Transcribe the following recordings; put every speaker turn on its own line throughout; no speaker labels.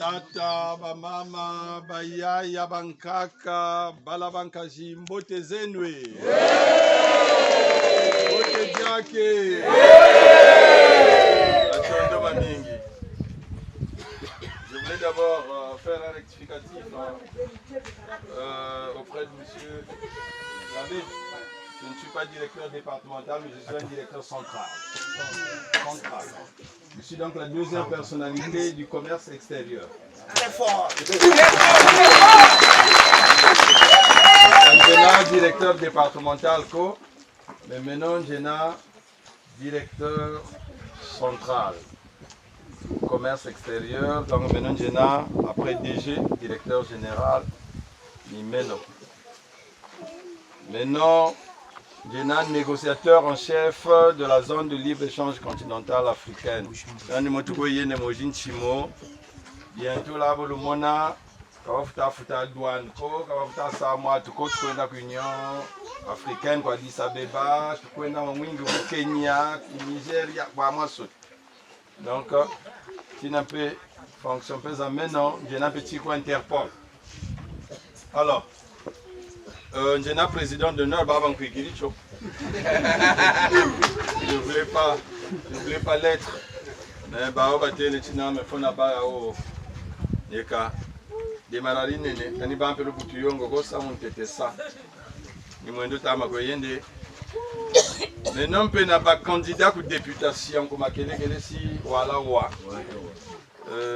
batata, bamama, bayaya, bankaka, balabankaji, mbote zenwe. Mbote diake. Atondo mamingi. Je voulais d'abord faire un rectificatif auprès de monsieur Rabé. Je ne suis pas directeur départemental, mais je suis un directeur central. Je suis donc la deuxième personnalité du commerce extérieur. Très fort. Je suis directeur départemental, mais maintenant je suis directeur central. Commerce extérieur, donc maintenant je suis après DG, directeur général, Maintenant, je suis négociateur en chef de la zone de libre-échange continentale africaine. Bientôt là, vous le mona, quand vous avez douane, quand vous avez Samoa, tout l'Union africaine, quoi, Addis Abeba, tout le Kenya, Nigeria, donc, si on peut fonctionner maintenant, j'ai un petit coin Interpol. Alors, j'ai un président d'honneur, Baban Kwigiricho. Je ne voulais pas l'être. Mais Baobate, le Tina, me font là-bas au Neka. Des mararines, quand il va un peu le boutillon, ça, on était ça. Il m'a dit, mais non, on n'a pas candidat pour députation, comme à si voilà,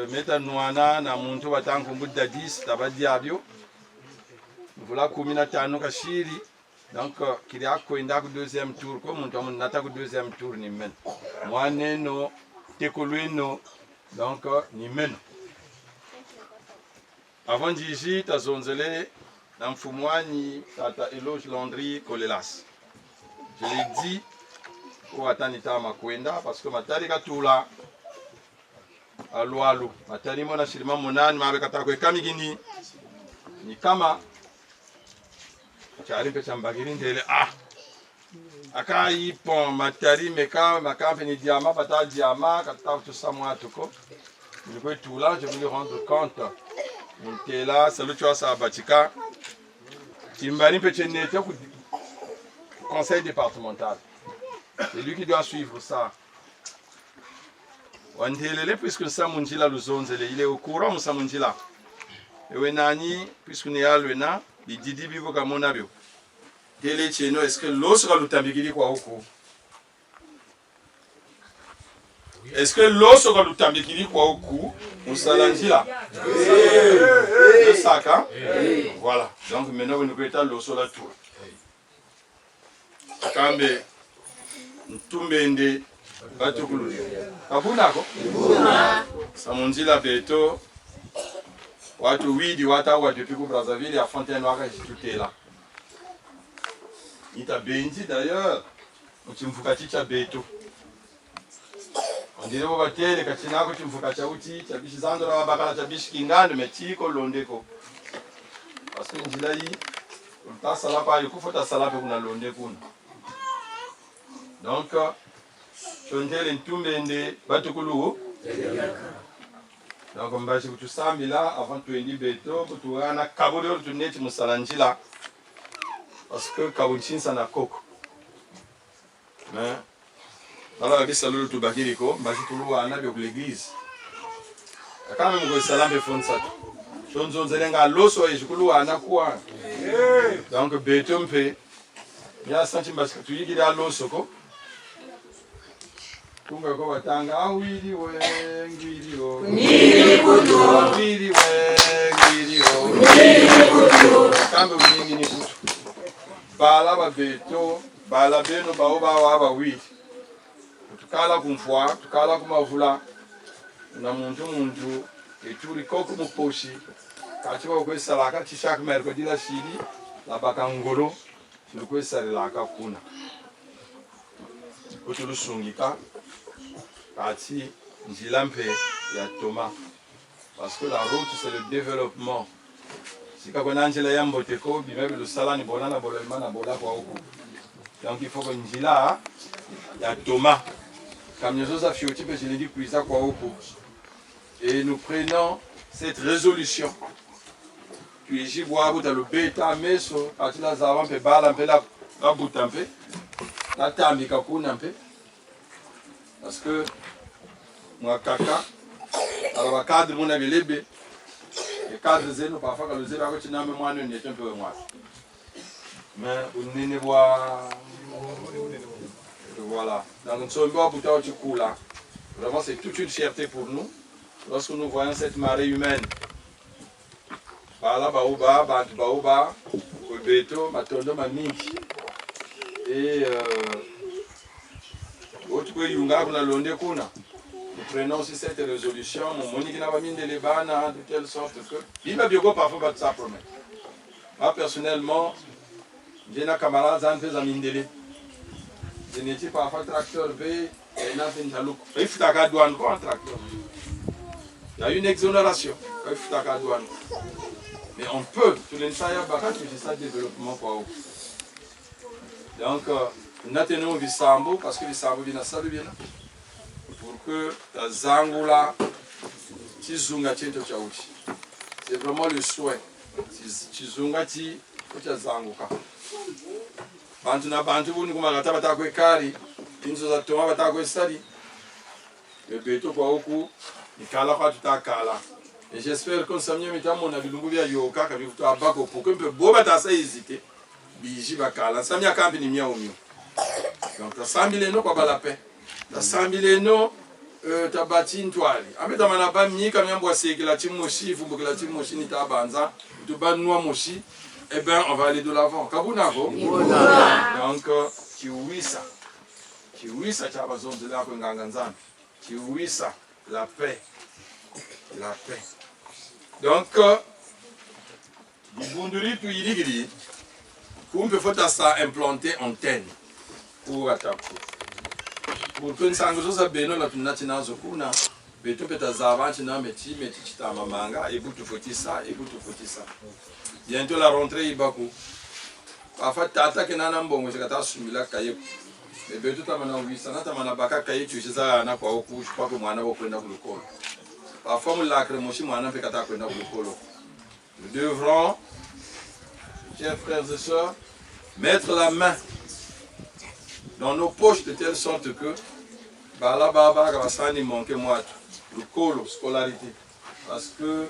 Metanouana, na muntu watangu Boudadis, Tabadiabio. Voilà, commune à Tano Kachiri. Donc, qu'il y a un deuxième tour, comme on a un deuxième tour, ni men. Moi, non, Tekoluino, donc, ni men. Avant d'y ta zonzele, dans Fumwani, tata éloge Landry Kolelas. Je l'ai dit, pour attendre Makwenda, parce que ma tarika tout là, alo, ma tarima na shirima monani, ma avec attaque kamigini, ni kama. Chari pe chambagiri ndele aka ipon matari meka makampe ni diama bata diama kata tout ça moi tout ko je peux tout là je vais lui rendre compte là salut tu as ça batika timbani pe chenete ku conseil départemental c'est lui qui doit suivre ça wandelele puisque ça munjila luzonzele il est au courant ça munjila et wenani puisque ni alwena les didi bivo kamona bio tele cheno est-ce que l'eau sera l'utambikili kwa huko est-ce que l'eau sera l'utambikili kwa huko musalanjila le sac hein voilà donc maintenant nous peut l'eau sur la tour kambe ntumbende batukulu abunako samunjila beto watu widi wata depuis que Brazzaville à Fontaine Noire tout est là. Il t'a benzi d'ailleurs. Tu me fais chicha beto. On dirait au batel que tu n'as que tu me fais chauti, tu as biché zandra bakala tu as biché kingane mais tiko londeko. Parce que on dit ta salapa il faut ta salapa kuna londeko. Donc chondele ntumbende batukulu. Donc, on va dire que tout ça, mais là, avant de venir béto, tu as un caboulour de net musalanjila. Parce que Kabunchin, ça n'a coco. Mais, alors, il y a le Tubakiriko, mais je trouve un avec l'église. Quand même, le salam est fondé. Je ne sais pas l'osso et je trouve un aqua. Donc, béto me fait. Il y a un sentiment parce que tu dis qu'il y a l'osso. Tunga kwa watanga awili ngwilio ngwili kutu ngwili ngwilio ngwili kutu kambe uningi ni kutu bala babeto bala beno baoba waba wili tukala kumfwa tukala kumavula na muntu eturi koko muposhi kati wa kwesala kati chaque mercredi la shiri la bakangolo tukwesala la kakuna otulusungika Kati, Njilampe et Thomas. Parce que la route, c'est le développement. Si vous avez un Yamboteko, le salon est bon, donc il faut que Njila, il y a Thomas. Comme nous avons fait, je l'ai dit, et nous prenons cette résolution. Puis j'y vois vous le bêta mais so quand la zavan pe bala pe la butampe la tambi kakuna pe parce que moi kaka alors cadre mon avait lebe le cadre zeno parfois quand le zeno quand tu n'as même moi ne est un peu moi mais on ne voit voilà dans notre sommet à buta au coula vraiment c'est toute une fierté pour nous lorsque nous voyons cette marée humaine. Bala baoba, bantu baoba, beto, matondo mamingi. Et autre que yunga kuna londe kuna. Nous prenons aussi cette résolution, mon monique n'a pas mis de l'ébana de telle sorte que il m'a bien parfois pas ça promet. Moi personnellement, j'ai un camarade qui fait zamindele. Je n'étais pas parfois tracteur B et n'a fait une talouk. Il faut ta douane quoi un tracteur. Il y a une exonération. Il faut ta douane. Mais on peut, tout l'ensaya bakat, c'est ça le développement pour vous. Donc, nous avons vu Sambo, parce que le Sambo vient à ça, pour que ta zangula, tu zunga tiento chauchi. C'est vraiment le souhait. Tu zunga ti, tu zanguka. Bantu na bantu, vous nous avons batako kari, inzo za toma batako sali. Le beto kwa huku, ikala kwa tutakala. Et j'espère que ça m'a mis à mon avis, nous avons yoka, quand nous avons bako pour que nous pouvons pas hésiter. Biji bakala, ça m'a campé ni mia au mieux. Donc, tu as 100 000 euros pour la paix. Tu as 100 000 euros, tu as bâti une toile. Après, tu as pas mis comme un bois sec, la team mochi, il faut que la team mochi n'ait pas banza, tu as noix mochi, eh bien, on va aller de l'avant. Kabunako. Donc, tu oublies ça. Tu oublies ça, tu as besoin de la Konganganzan. Tu oublies ça, la paix. La paix. Donc, Bunduri tu irigiri, on peut faire ça implanter antenne pour attaquer. Pour que nous sanguions beno la tunatina zokuna, beto peta zavanti na meti chita mamanga et butu foti ça et butu foti ça. Bientôt la rentrée ibaku. Parfois tata ke nana mbongo sekata sumila kaye. Mais beto tamana wisa na tamana baka kaye tu chiza na kwa oku, je crois que mwana wo kwenda kulukolo. Parfois nous devrons, chers frères et sœurs, mettre la main dans nos poches de telle sorte que le colo, scolarité. Parce que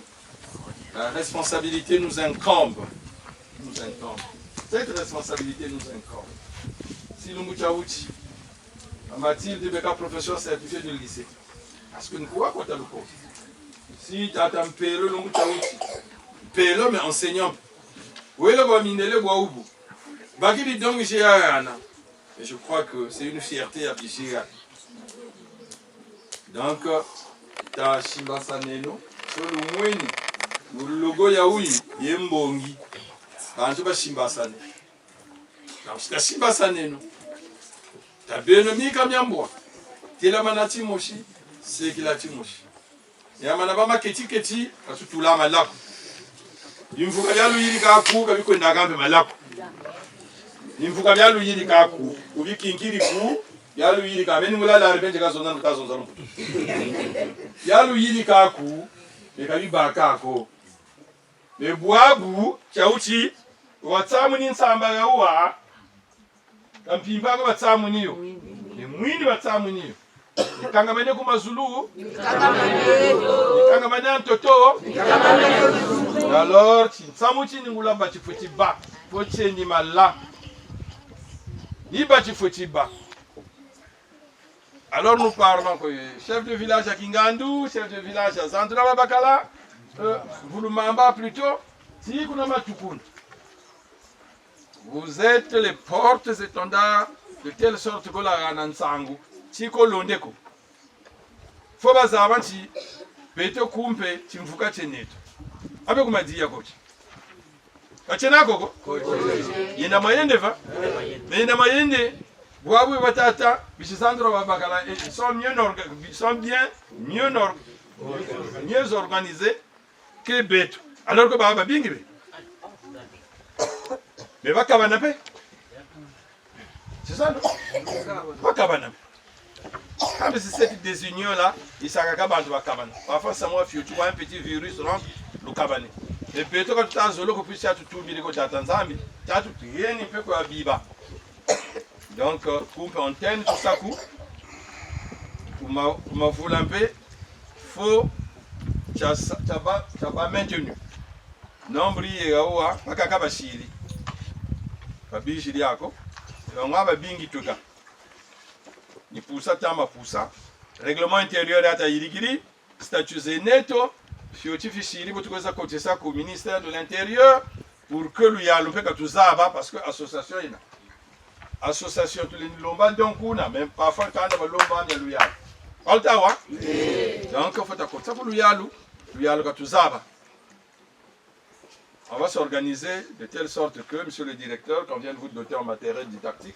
la responsabilité nous incombe. Cette responsabilité nous incombe. Si nous mouchaouchi, Mathilde Beka, professeur certifié du lycée, parce que nous pouvons compter le cours. Si tu as un pélo, nous pélo, mais enseignant. Où est le bominele boaoubu? Bagili donc j'ai un. Et je crois que c'est une fierté à Bichira. Donc, tu as Shimbasaneno, sur le Mouini, le logo Yaoui, Yembongi. Quand tu vas Shimbasane. Donc, tu as Shimbasaneno. Tu as Benomi Kamyamboa. Tu es la manati moshi, c'est qu'il a timoshi. Ya manabama keti asutula malaku imvuka byalu yiri kaku kabiko ndagambe malaku imvuka byalu yiri kaku ubikinkiri ku byalu yiri ka beni mulala arbenje kazonza mutazonza mputu byalu yiri kaku bekabi bakako mebwabu chauchi watsamu ni nsamba yawa kampimba ko batsamu niyo ni mwindi batsamu niyo Kangamane kumazulu, kangamane ntoto. Alors, samuchi ningula bati fotiba, foche ni mala. Ni bati fotiba. Alors nous parlons que chef de village à Kingandu, chef de village à Zandra Bakala, Voulumamba plutôt, si vous êtes les portes étendards de telle sorte que la Ranansangu. Chiko londeko. Foba zabanti beto kumpe chimvuka cheneto. Abe kumadia kochi. Kachena koko? Yenda mayende va? Yenda mayende. Boabu batata, bishisandro babakala sont mieux organisés que beto. Alors que baba bingibe. Mais va kabanape. C'est ça non? Va kabanape. Quand c'est cette désunion-là, il s'agit de la cabane. Parfois, ça m'a fait, tu vois un petit virus rentre le cabane. Et puis, quand tu as zolo, tu as tout mis de Tanzanie, tu as tout rien, il peut quoi biba. Donc, coupe antenne, tout ça, coup. Pour ma foule un peu, faut, tu n'as pas maintenu. Nombri et Gawa, Makaka Bashiri. Fabi Jiliako, on va bingi tout ça. Ni poussa tama poussa. Règlement intérieur à Taïrigiri, statut Zeneto, Fioti Fichiri, vous trouvez ça côté ça au ministère de l'Intérieur pour que lui a loupé tout ça parce que l'association est là. Association, tous les lombans donc on a même parfois quand on a lomban il y a lui a. Altawa. Donc il faut à côté ça pour lui a le tout ça. On va s'organiser de telle sorte que, monsieur le directeur, qu'on vient de vous doter en matériel didactique,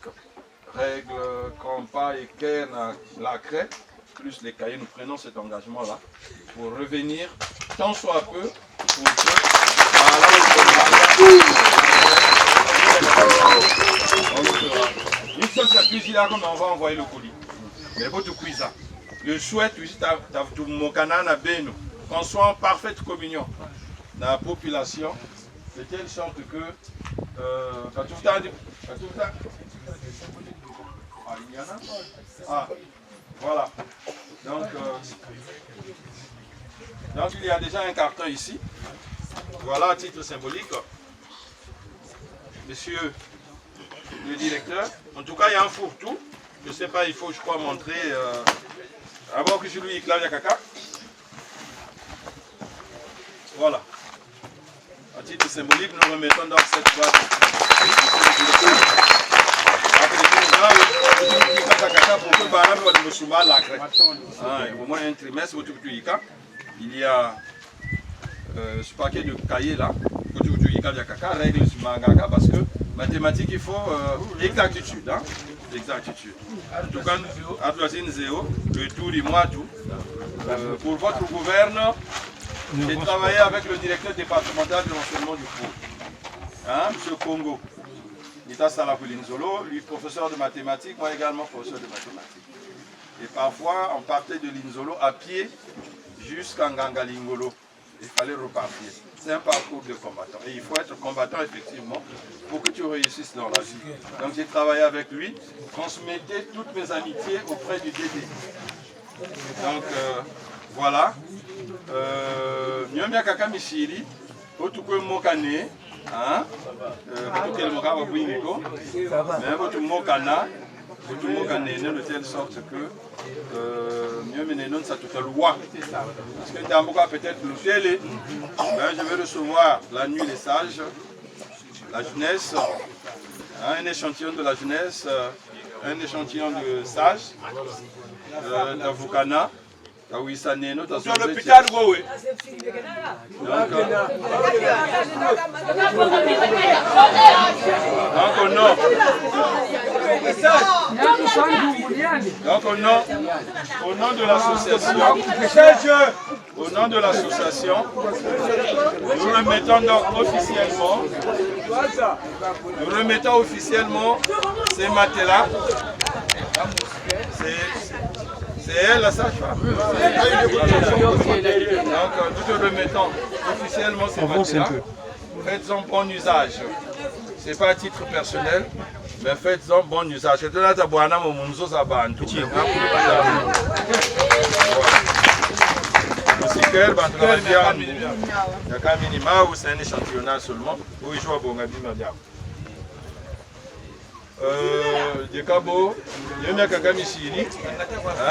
règles, compas, équerre, la craie, plus les cahiers, nous prenons cet engagement-là pour revenir tant soit peu pour que une fois que la cuisine là, on va envoyer le colis. Mais votre cuisine, le souhait, qu'on soit en parfaite communion dans la population, de telle sorte que voilà. Donc il y a déjà un carton ici. Voilà à titre symbolique. Monsieur le directeur. En tout cas, il y a un fourre-tout. Je ne sais pas, il faut, je crois, montrer. Avant que je lui éclate caca. Voilà. À titre symbolique, nous remettons dans cette boîte. Au moins un trimestre, il y a ce paquet de cahiers là, règles sur mangaka, parce que mathématiques, il faut exactitude. Hein? Exactitude. En tout cas, à le tour du mois, tout. Pour votre gouverneur, j'ai travaillé avec le directeur départemental de l'enseignement du cours, hein, M. Congo. Nita Salapulinzolo, lui professeur de mathématiques, moi également professeur de mathématiques. Et parfois, on partait de Linzolo à pied jusqu'à Ngangalingolo. Il fallait repartir. C'est un parcours de combattant. Et il faut être combattant effectivement pour que tu réussisses dans la vie. Donc j'ai travaillé avec lui, transmettais toutes mes amitiés auprès du DD. Donc voilà. Nyomia kaka mishiri, otukwe mokane, hein, otuke le moka wabwingo, mais otu mokana, de telle sorte que ça tout à loi. Parce que Tamboka peut-être le télé, je vais recevoir la nuit les sages, la jeunesse, un échantillon de la jeunesse, un échantillon de sages, d'Avokana. Oui, ça n'est pas dans l'hôpital. Donc, au nom de l'association, nous remettons officiellement ces matelas. C'est elle la sage-femme. Donc nous te remettons officiellement ces matelas. Faites-en bon usage. Ce n'est pas à titre personnel, mais faites-en bon usage. C'est un échantillonnage seulement. De Cabo, il y a quelqu'un ici,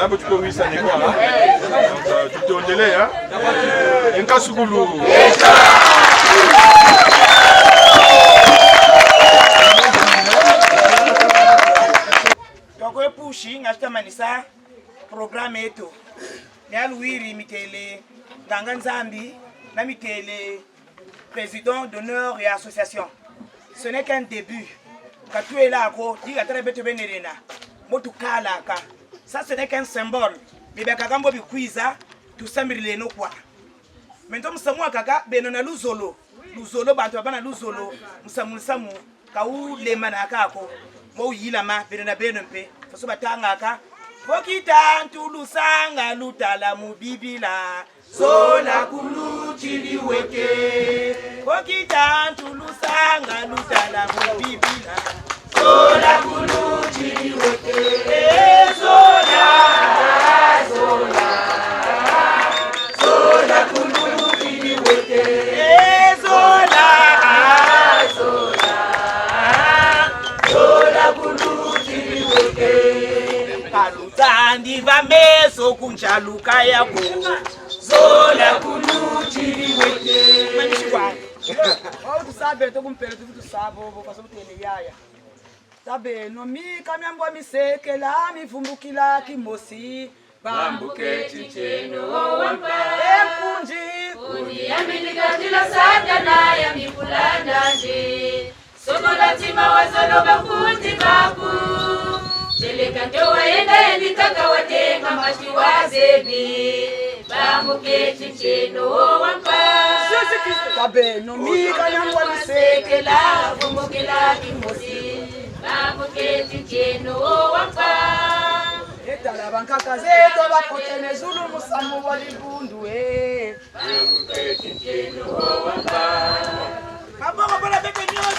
un peu de Covid, ça n'est pas. Tout est au délai, hein. Un cas sous goulou.
Donc, pour Chine, acheter manisa, programme et tout. Il y a Louis Mitele, Dangan Zambi, Namitele, président d'honneur et association. Ce n'est qu'un début. Quand tu es là, ça ce n'est qu'un symbole. Mais quand tu es là, tu sais que tu quoi. Maintenant, nous sommes là, nous sommes Luzolo, Bantouabana Luzolo, nous sommes Kaou, les Manakako, Mo Yilama, Benabenumpe, Fasobatangaka, Fokita ntulusanga lutala mubibila sola kulu chiliweke. Fokita ntulusanga lutala mubibila sola kulu chiliweke. Sola sola sola kulu chiliweke. Sola sola sola kulu chiliweke. Kalutandi vameso kunjaluka yako zola kuluchiliweke. Manishwa au tusabe tokumpela tuvitu sabo bokaso mutene yaya tabe no mi kamyambwa misekela mivumbukila kimosi bambuke chicheno wampa enkunji
kunji yamilikatila satana ya mifulanda nje sokola tima wazolo bakunji babu Jelekante waenda yenditaka watenga machi wazebi Bambuke chicheno wampa
Tabe no mika yangwa
nisekela Vumbukela kimosi Bambuke chicheno wampa
Etala bankaka zeto bakotene zulu musamu walibundu
Bambuke chicheno wampa
Kabongo bola bebe nyoso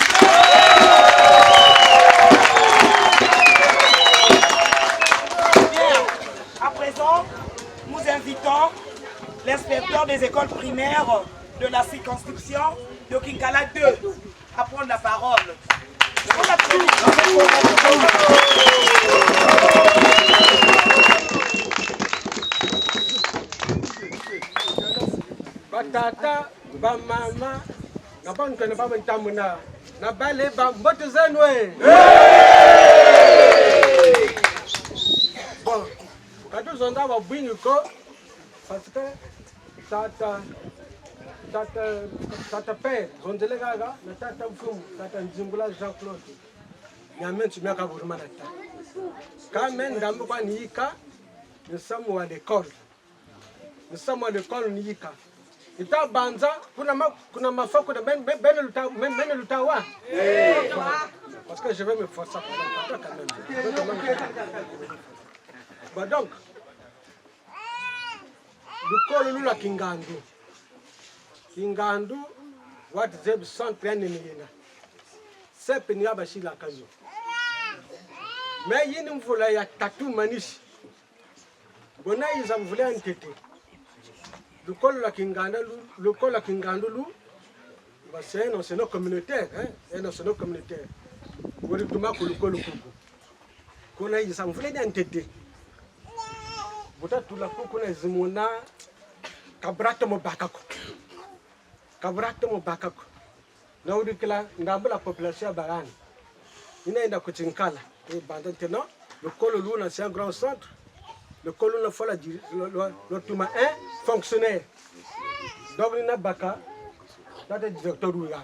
Nous invitons l'inspecteur des écoles primaires de la circonscription de Kinkala 2 à prendre la parole.
Batata, ba mama, na ba ntwana ba ntamuna, na ba le ba mbote zenwe. Bon, quand on a vu parce que tata père, on dit les gars, le tata fou, tata Nzimbula Jean-Claude, il y a même tu m'as qu'à vous demander. Quand même, dans le coin Nika, nous sommes à l'école. Nous sommes à l'école Nika. Et ta banza, kuna mafoko de ben le tawa. Parce que je vais me forcer quand même. Bah donc, le col la Kingandu, what Zeb son Pianina. C'est Peniaba Shila Kazo. Mais il nous voulait à tatou manish. Bona is a voulait entité. Le col la Kingandu, c'est un enseignant communautaire, un enseignant communautaire. Pour le Touma, le col qu'on a, ils s'en voulaient entité. Buta tula kuna zimuna kabrata mo bakako na udikila ngambula population barani inaenda kuchinkala e banda teno le col luna c'est un grand centre le col luna fola le tuma un fonctionnaire donc ina baka tata directeur ruya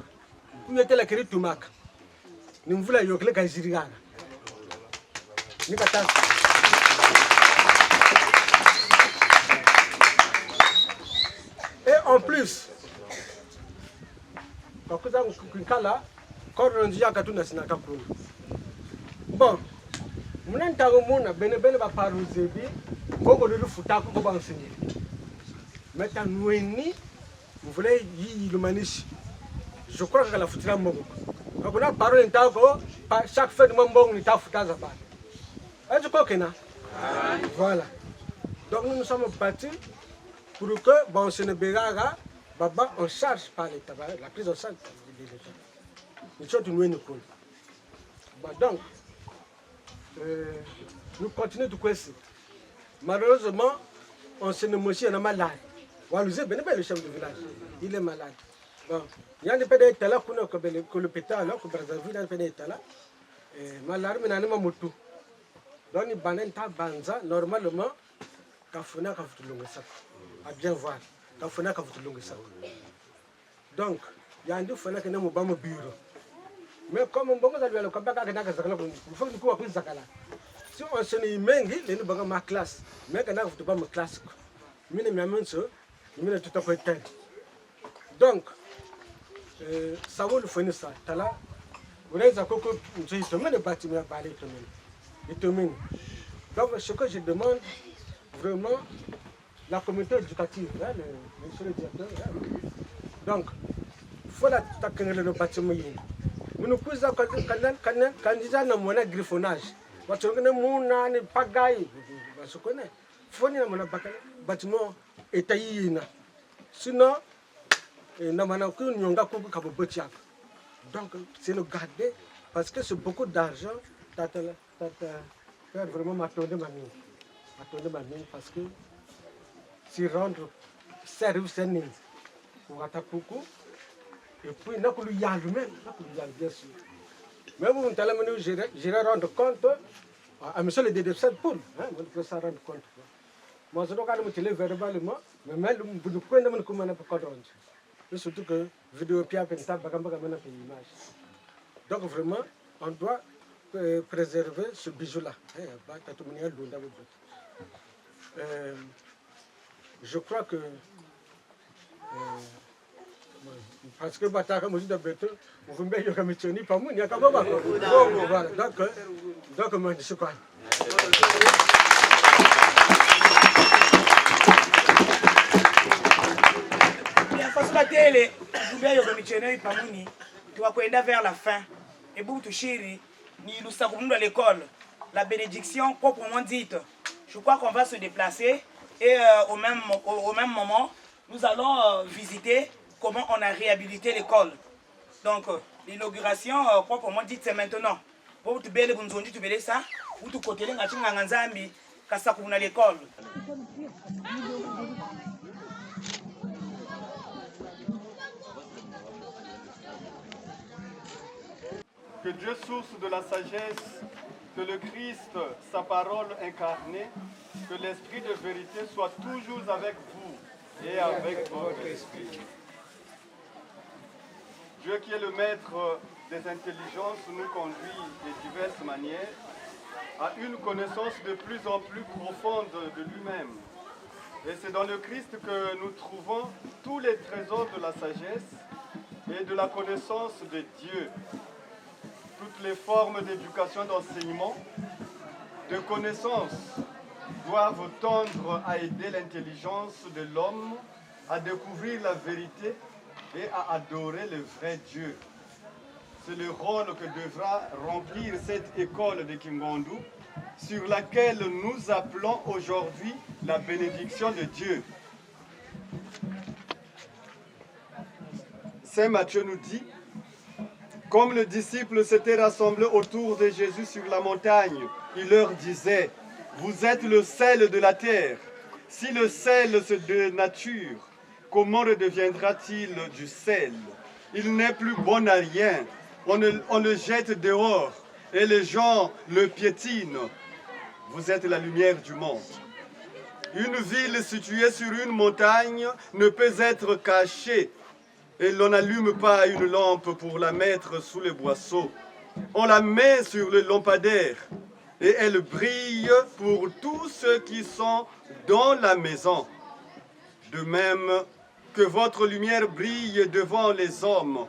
uyete la kiri tumaka nimvula yokle kazirigana nikata en plus, quand vous avez bon, je crois que la foutra Mongo. Quand on a parlé chaque fête de Mongo, on est à foutre. Est-ce que voilà. Donc nous nous sommes battus pour que bon ce ne bégaga baba en charge par l'État, la prise en charge de l'État. Nous sommes nous nous. Donc nous continuons de questionner. Malheureusement, on se ne monsieur est malade. Walouze le chef de village, il est malade. Bon, il y a des pédés là que l'hôpital là que Brazzaville a pédé là. Malade mais n'anima moto. Donc il banen ta banza normalement kafuna kafutulunga ça. À bien voir. Kafuna kafutulunga ça. Donc il y a un deux fois que nous avons bureau. Mais comme on va le kabaka kana zakala il faut que nous zakala. Si on se ne mengi les nous ma classe. Mais kana futu ba ma classe. Mine miamenso, mine tout à fait. Donc ça vaut le finir ça. Tala vous avez zakoko nous sommes de bâtiment balé tout le monde. Donc, ce que je demande, vraiment, la communauté éducative, hein, monsieur le directeur, hein. Donc, il faut la le bâtiment. Nous pouvons candidat dans mon griffonnage. Parce que nous n'avons pas gagné. Parce que nous avons un bâtiment étayé. Sinon, nous avons un peu. Donc, c'est le garder parce que c'est beaucoup d'argent. Faire vraiment m'attendre ma mine. M'attendre ma mine parce que si rendre service à nous, on va beaucoup. Et puis, nous avons lui-même, bien sûr. Mais vous allez j'irai rendre compte à monsieur le DDC pour. Vous pouvez s'en rendre compte. Moi, je ne vais pas me verbalement, mais vous ne pouvez pas me rendre. Et surtout que vidéo Pia Penta Bagamba image. Donc vraiment, on doit préserver ce bijou-là. Je crois que parce que Bataka me dit de bête, vous me mettez comme Tony, pas moi, il y a qu'à voir. Voilà, donc moi je crois.
Tele, tu vas aller vers la fin. Et pour tout chéri, nous sommes à l'école. La bénédiction proprement dite. Je crois qu'on va se déplacer et au même moment, nous allons visiter comment on a réhabilité l'école. Donc, l'inauguration proprement dite, c'est maintenant. Pour tout belle, tu belle ça, pour tout côté, nous allons à l'école.
Que Dieu, source de la sagesse, que le Christ, sa parole incarnée, que l'esprit de vérité soit toujours avec vous et avec votre esprit. Dieu qui est le maître des intelligences nous conduit de diverses manières à une connaissance de plus en plus profonde de lui-même. Et c'est dans le Christ que nous trouvons tous les trésors de la sagesse et de la connaissance de Dieu. Toutes les formes d'éducation, d'enseignement, de connaissance doivent tendre à aider l'intelligence de l'homme à découvrir la vérité et à adorer le vrai Dieu. C'est le rôle que devra remplir cette école de Kingondu, sur laquelle nous appelons aujourd'hui la bénédiction de Dieu. Saint Matthieu nous dit: comme les disciples s'étaient rassemblés autour de Jésus sur la montagne, il leur disait: vous êtes le sel de la terre. Si le sel se dénature, comment redeviendra-t-il du sel? Il n'est plus bon à rien. On le jette dehors et les gens le piétinent. Vous êtes la lumière du monde. Une ville située sur une montagne ne peut être cachée. Et l'on n'allume pas une lampe pour la mettre sous le boisseau. On la met sur le lampadaire et elle brille pour tous ceux qui sont dans la maison. De même que votre lumière brille devant les hommes,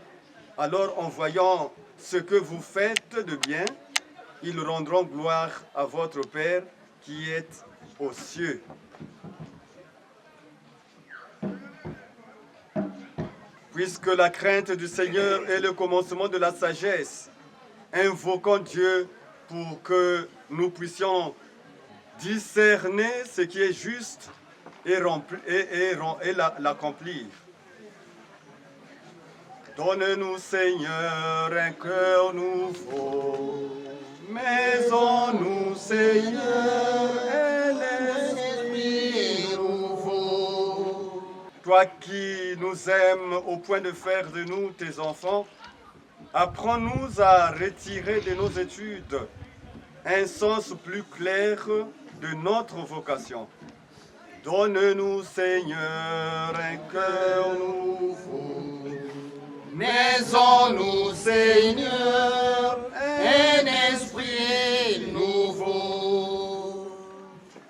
alors en voyant ce que vous faites de bien, ils rendront gloire à votre Père qui est aux cieux. Puisque la crainte du Seigneur est le commencement de la sagesse, invoquons Dieu pour que nous puissions discerner ce qui est juste et l'accomplir. Donne-nous, Seigneur, un cœur nouveau. Mais en nous, Seigneur, un esprit nouveau. Toi qui nous aimes au point de faire de nous tes enfants, apprends-nous à retirer de nos études un sens plus clair de notre vocation. Donne-nous, Seigneur, un cœur nouveau. Mais en nous, Seigneur, un esprit nouveau.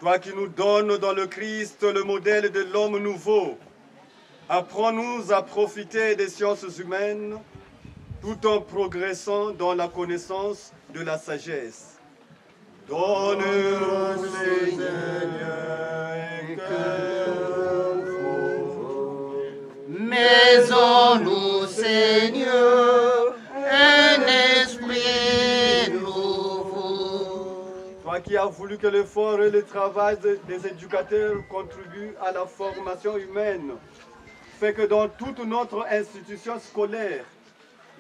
Toi qui nous donnes dans le Christ le modèle de l'homme nouveau, apprends-nous à profiter des sciences humaines tout en progressant dans la connaissance de la sagesse. Donne-nous, Seigneur, un cœur nouveau.
Mais en nous, Seigneur, un esprit nouveau.
Toi qui as voulu que l'effort et le travail des éducateurs contribuent à la formation humaine, fais que dans toute notre institution scolaire,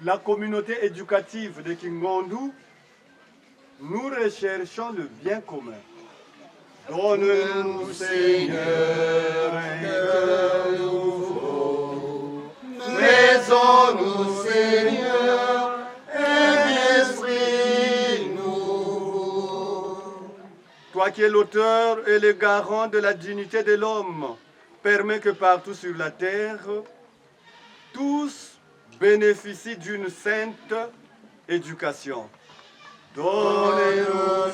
la communauté éducative de Kingondu, nous recherchons le bien commun. Donne-nous, Seigneur, un cœur nouveau.
Mais en nous, Seigneur, un esprit nouveau.
Toi qui es l'auteur et le garant de la dignité de l'homme, permets que partout sur la terre, tous bénéficient d'une sainte éducation. Donnez-nous,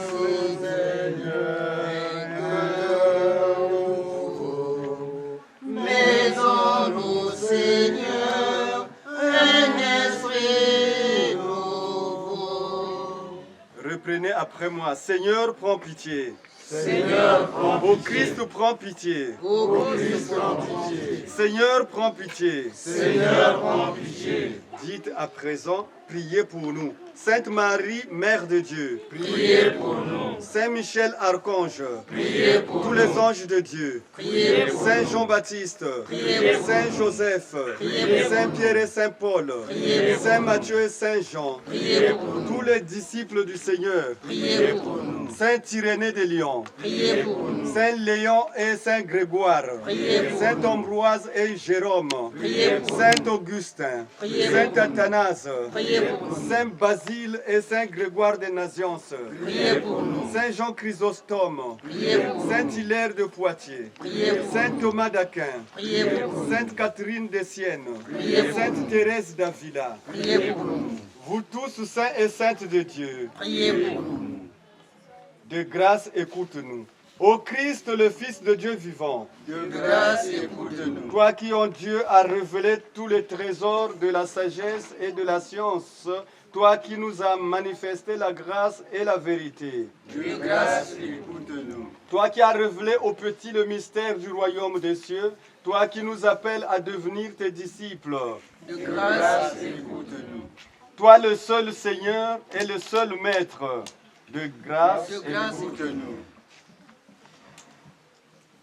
Seigneur, un cœur nouveau.
Mais en nous, Seigneur, un esprit nouveau.
Reprenez après moi. Seigneur, prends pitié.
Seigneur, prends
Ô Christ, prends pitié.
Ô Christ, prends pitié.
Seigneur, prends pitié.
Seigneur, prends pitié.
Dites à présent, priez pour nous. Sainte Marie, Mère de Dieu.
Priez pour nous.
Saint Michel, Archange.
Priez pour
Tous
nous.
les anges de Dieu.
Priez pour
Saint Jean-Baptiste.
Priez pour
Saint Joseph.
Priez pour
Saint Pierre et Saint Paul.
Priez pour
Saint Matthieu et Saint Jean.
Priez pour nous.
Tous les disciples du Seigneur.
Priez pour nous.
Saint Irénée de Lyon.
Priez pour nous.
Saint Léon et Saint Grégoire.
Priez pour
Saint Ambroise et Jérôme.
Priez pour
Saint Augustin.
Priez
Saint
pour
Athanase.
Priez pour nous.
Saint Basile et Saint Grégoire de Nazianze.
Priez pour nous.
Saint Jean Chrysostome.
Priez pour nous.
Saint Hilaire de Poitiers.
Priez pour
Saint Thomas d'Aquin.
Priez pour nous.
Sainte Catherine de Sienne.
Priez pour
Sainte Thérèse d'Avila.
Priez pour nous.
Vous tous, saints et saintes de Dieu,
Priez pour nous.
de grâce, écoute-nous. Ô Christ, le Fils de Dieu vivant,
De grâce, écoute-nous.
toi qui en Dieu as révélé tous les trésors de la sagesse et de la science, toi qui nous as manifesté la grâce et la vérité,
De grâce, écoute-nous.
toi qui as révélé aux petits le mystère du royaume des cieux, toi qui nous appelles à devenir tes disciples,
De grâce, écoute-nous.
toi le seul Seigneur et le seul Maître, de grâce,
De grâce, écoute-nous.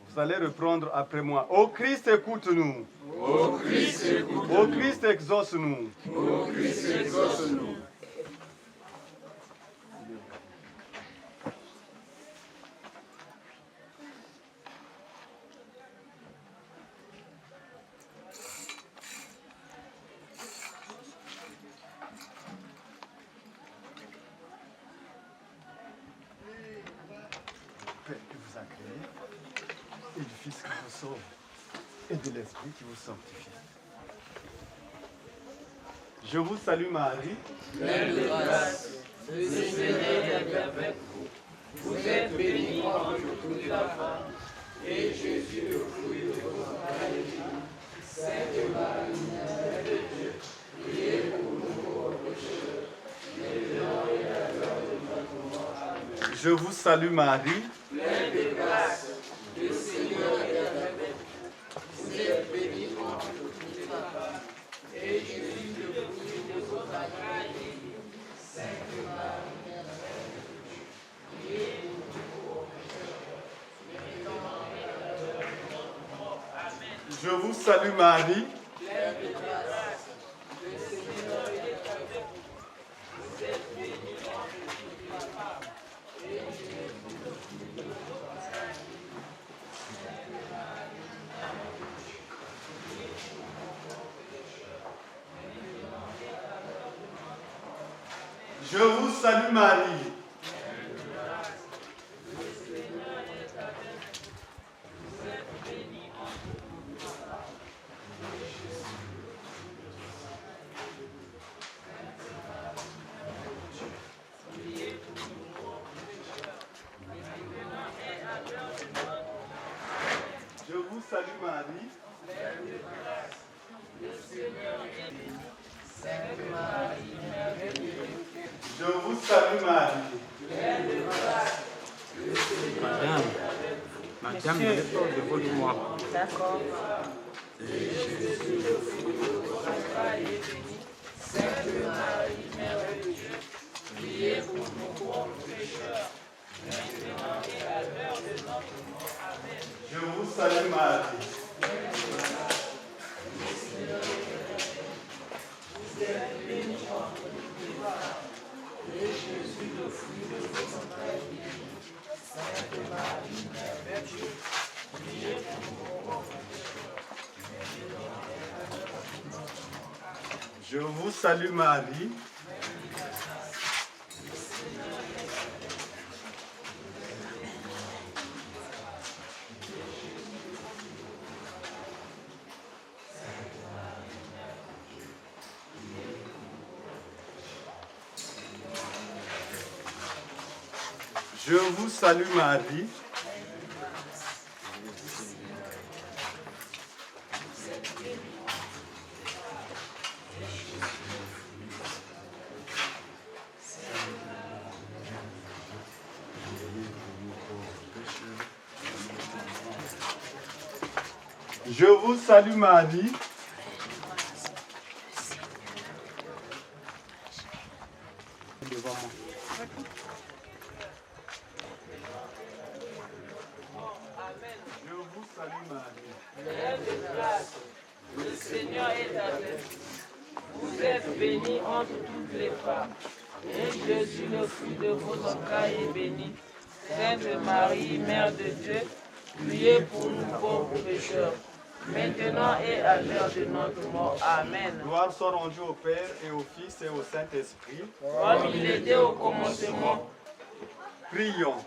vous allez reprendre après moi. Ô Christ, écoute-nous.
Ô Christ, écoute-nous.
Ô Christ, exauce-nous.
Ô Christ, exauce-nous.
Père qui vous a créé, et du Fils qui vous sauve, et de l'Esprit qui vous sanctifie. Je vous salue Marie,
Pleine de grâce, le Seigneur est avec vous. Vous êtes bénie entre toutes les femmes, et Jésus, le fruit de vos entrailles, Sainte Marie, Mère de Dieu, priez pour nous pauvres pécheurs, maintenant et à l'heure de notre mort. Amen.
je vous salue Marie,
Pleine de grâce, le Seigneur est avec vous. Vous êtes bénie entre toutes les femmes, et Jésus, le fruit de vos entrailles, Sainte Marie, Mère de Dieu, priez pour nous pauvres pécheurs, maintenant et à l'heure de notre mort. Amen.
je vous salue Marie,
Pleine de grâce, le Seigneur est avec vous. Vous êtes bénie entre toutes les femmes, et Jésus, le fruit de vos entrailles, Sainte Marie, Mère de Dieu, priez pour nous pauvres pécheurs, maintenant et à l'heure de notre mort. Amen.
je vous salue Marie,
Pleine de grâce, le Seigneur est avec vous. Vous êtes bénie entre toutes les femmes, et Jésus, le fruit de vos entrailles, Sainte Marie, Mère de Dieu, priez pour nous pauvres pécheurs, maintenant et à l'heure de notre mort. Amen.
je vous salue Marie,
Pleine de grâce, le Seigneur est béni. Sainte Marie, Mère de Dieu,
je vous salue Marie,
pleine de grâce,
D'accord.
Je vous salue Marie. Je vous salue Marie. Je vous salue Marie. Je vous salue Marie. Je vous salue Marie.
Pleine de grâce, le Seigneur est avec vous. Vous êtes bénie entre toutes les femmes. Et Jésus, le fruit de vos entrailles, est béni. Sainte Marie, Mère de Dieu, priez pour nous pauvres pécheurs, maintenant et à l'heure de notre mort. Amen.
Gloire soit rendue au Père et au Fils et au Saint-Esprit.
Comme il était au commencement.
Prions.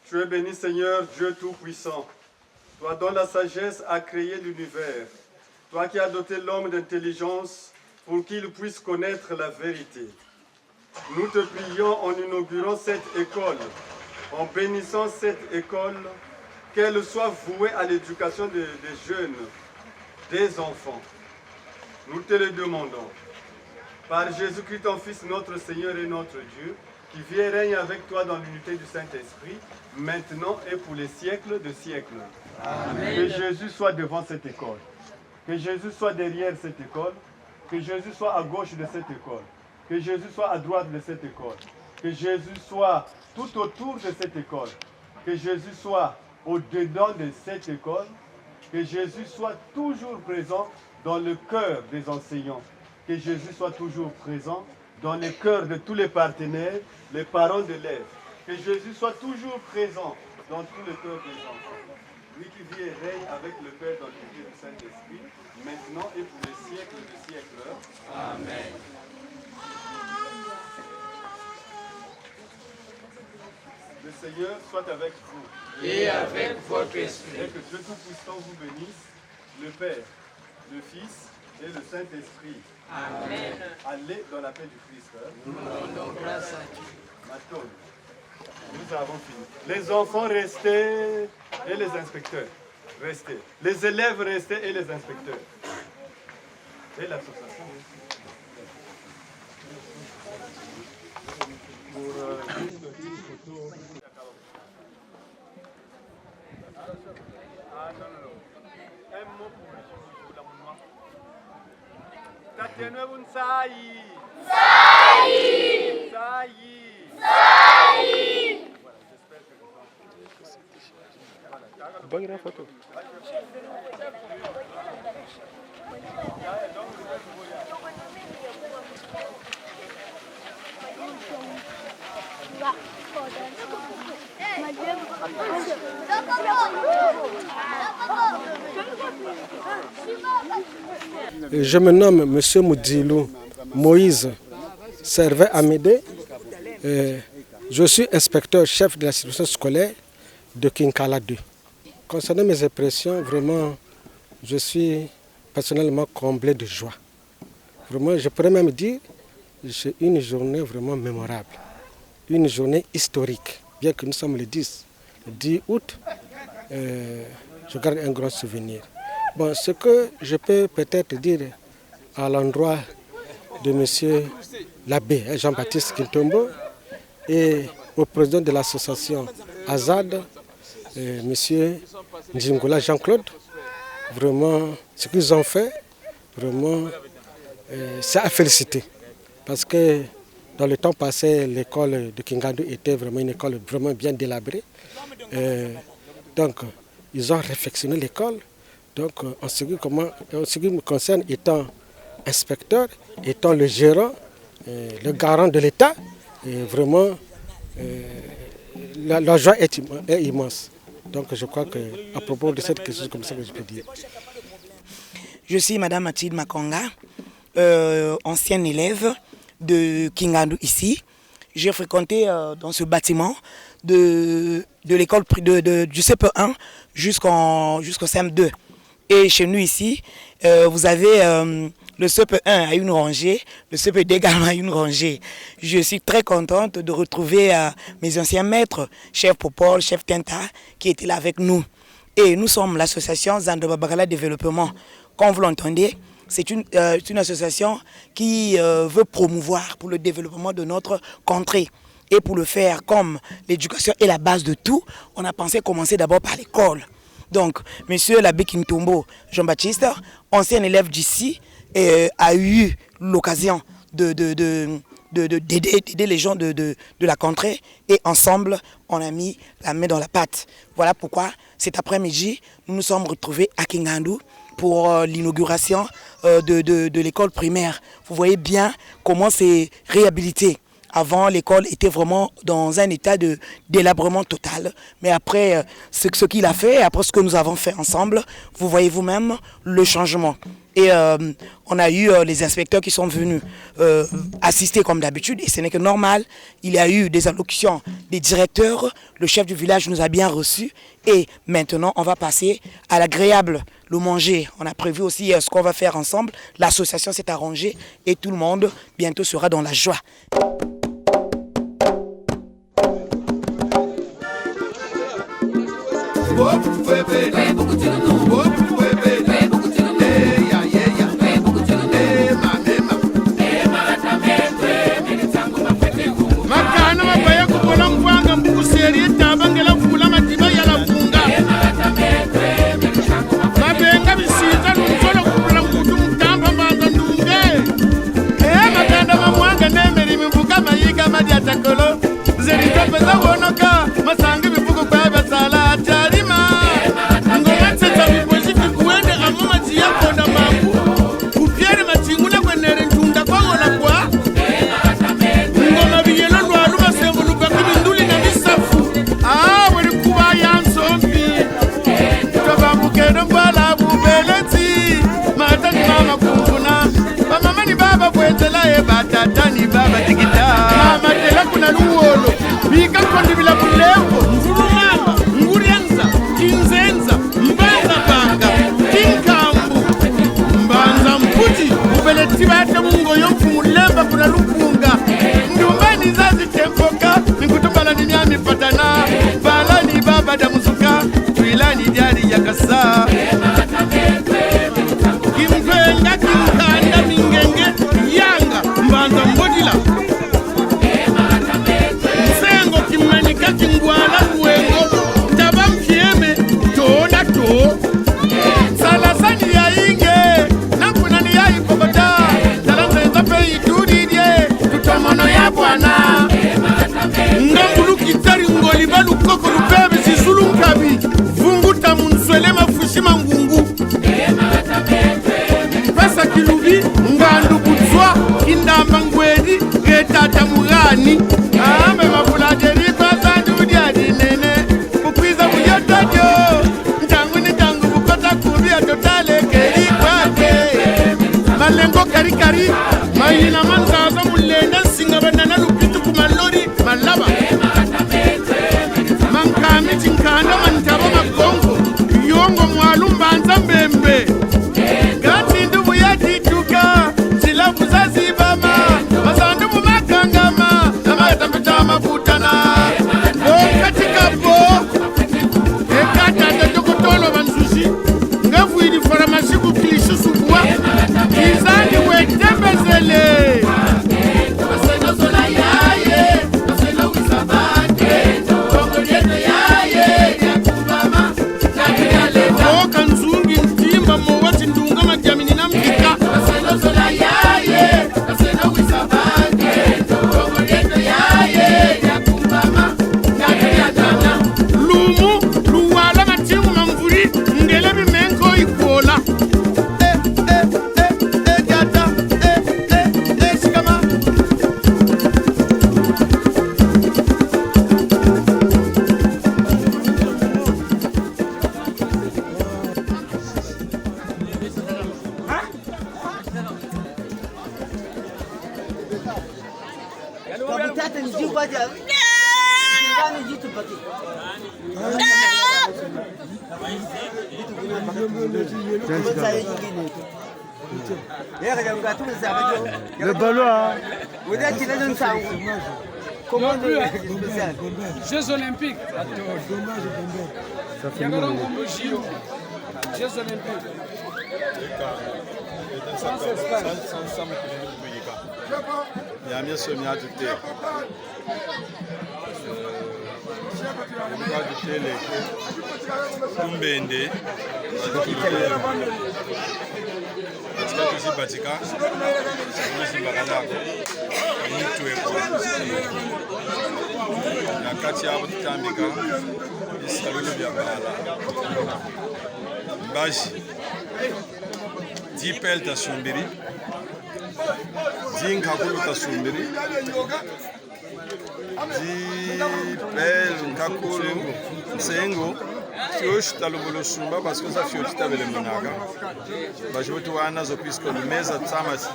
Tu es béni Seigneur, Dieu Tout-Puissant. Toi dont la sagesse a créé l'univers. Toi qui as doté l'homme d'intelligence pour qu'il puisse connaître la vérité. Nous te prions en inaugurant cette école, en bénissant cette école, qu'elle soit vouée à l'éducation des jeunes, des enfants. Nous te le demandons. Par Jésus-Christ, ton Fils, notre Seigneur et notre Dieu, qui vit et règne avec toi dans l'unité du Saint-Esprit, maintenant et pour les siècles de siècles. Amen. Que Jésus soit devant cette école. Que Jésus soit derrière cette école. Que Jésus soit à gauche de cette école. Que Jésus soit à droite de cette école. Que Jésus soit tout autour de cette école. Que Jésus soit au-dedans de cette école. Que Jésus soit toujours présent dans le cœur des enseignants. Que Jésus soit toujours présent dans le cœur de tous les partenaires, les parents d'élèves. Que Jésus soit toujours présent dans tout le cœur des enfants. Lui qui vit et règne avec le Père dans l'unité du Saint-Esprit, maintenant et pour les siècles des siècles. Amen. Le Seigneur soit avec vous.
Et avec votre esprit.
Et que Dieu Tout-Puissant vous bénisse, le Père, le Fils et le Saint-Esprit.
Amen.
Allez dans la paix du Christ.
Nous rendons grâce à Dieu.
Maintenant, nous avons fini. Les enfants restez et les inspecteurs restez. Les élèves restez et les inspecteurs. Et l'association. Un mot pour l'amendement. Tatiana Bunsaï. Saï. Saï.
Bonne la photo. Je me nomme M. Moudilou Moïse Servet Amédée. Je suis inspecteur chef de l'institution scolaire de Kinkala 2. Concernant mes impressions, vraiment, je suis personnellement comblé de joie. Vraiment, je pourrais même dire que c'est une journée vraiment mémorable, une journée historique. Bien que nous sommes le 10 août, je garde un grand souvenir. Bon, ce que je peux peut-être dire à l'endroit de M. l'abbé Jean-Baptiste Kintombo et au président de l'association Azad, M. Njingola Jean-Claude. Vraiment, ce qu'ils ont fait, vraiment, c'est à féliciter. Parce que dans le temps passé, l'école de Kingandu était vraiment une école vraiment bien délabrée. Donc, ils ont réfectionné l'école. Donc, en ce qui me concerne, étant inspecteur, étant le gérant, le garant de l'État, vraiment, la joie est immense. Donc, je crois qu'à propos de cette question, comme ça que je peux dire.
Je suis Madame Mathilde Makonga, ancienne élève de Kingandu ici. J'ai fréquenté dans ce bâtiment de l'école du CP1 jusqu'au CM2. Et chez nous ici, vous avez le CP1 a une rangée, le CP2 également a une rangée. Je suis très contente de retrouver mes anciens maîtres, chef Popol, chef Tinta, qui étaient là avec nous. Et nous sommes l'association Zandobabagala Développement. Comme vous l'entendez, c'est une association qui veut promouvoir pour le développement de notre contrée. Et pour le faire, comme l'éducation est la base de tout, on a pensé commencer d'abord par l'école. Donc, monsieur l'abbé Kintombo Jean-Baptiste, ancien élève d'ici, a eu l'occasion d'aider les gens de la contrée. Et ensemble, on a mis la main dans la pâte. Voilà pourquoi cet après-midi, nous nous sommes retrouvés à Kingandu pour l'inauguration de l'école primaire. Vous voyez bien comment c'est réhabilité. Avant, l'école était vraiment dans un état de délabrement total. Mais après ce qu'il a fait, après ce que nous avons fait ensemble, vous voyez vous-même le changement. Et on a eu les inspecteurs qui sont venus assister comme d'habitude. Et ce n'est que normal. Il y a eu des allocutions des directeurs. Le chef du village nous a bien reçus. Et maintenant, on va passer à l'agréable, le manger. On a prévu aussi ce qu'on va faire ensemble. L'association s'est arrangée et tout le monde bientôt sera dans la joie.
Manka Kabutata ni jiu baja. Ngani jitu pati.
Le ballon.
Comment
Jeux Olympiques. Jeux Olympiques.
Yamia somia dute. Kwa dutele. Kumbende. Batika tusi batika. Tusi bakalako. Nitwe kwa. Nakati ya butambika. Isalulo bya bala. Bashi. 10 pelta sumbiri. 10 kakulu kasumbiri. 10 pel kakulu sengo. Fioche talubulu sumba parce que ça fioche tabele munaga. Baje tu wana zo pisco meza tsamas.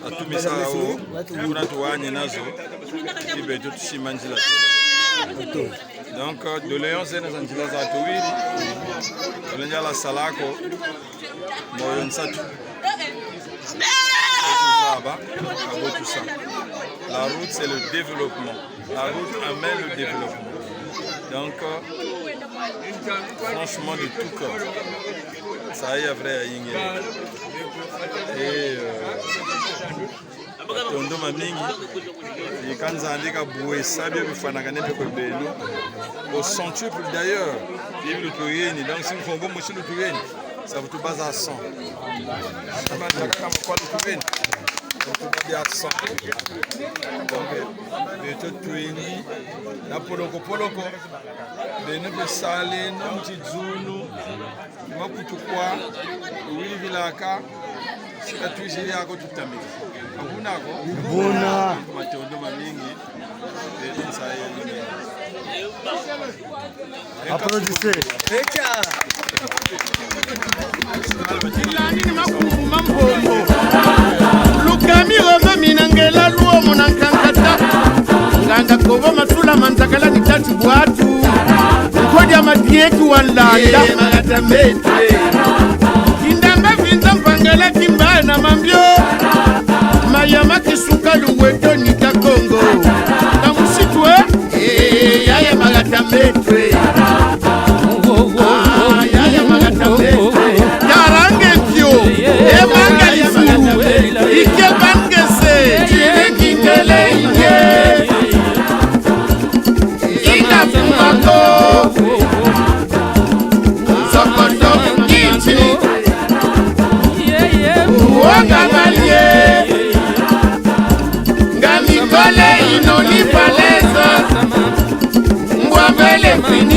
Atumisa o kuna tuanye nazo. Ibe tu shimanjila. Donc de Léon c'est nos anjila za tuwiri. Olenja la salako. Moyo nsatu. Tout ça. La route, c'est le développement. La route amène le développement. Donc, franchement, de tout cœur, ça y est vrai à Yingé. Et Tondo Mamingi, et quand Zandika Boué, Sabé, Fanagane, au centuple d'ailleurs, il le Touyeni. Donc, si nous faisons bon, monsieur le Touyeni, ça vous tout base à 100. Ça va être comme quoi le Touyeni. Donc, de tuini na poloko de ne sale no tizunu makutukwa wili vilaka sika tuishi yako tutamika hakuna ko
Buna
matondo mamingi de saye
applaudissez.
Ilani makumbu mambo Lukami roma minangela luo munankangata Nganda kobo matula manzakala ni tatu buatu Kodi ya madieku walanda Magata mete Kindambe vinza mpangela kimba na mambio Mayama kisuka luweto nika Kongo Na musitwe Yaya magata mete Yaya magata mete Karange kyo Emanga ifu Ike bangese Kingele inge Ina fumako Sokoto ngichi Uoga malie Ngamikole inoni paleza Mwambele kwini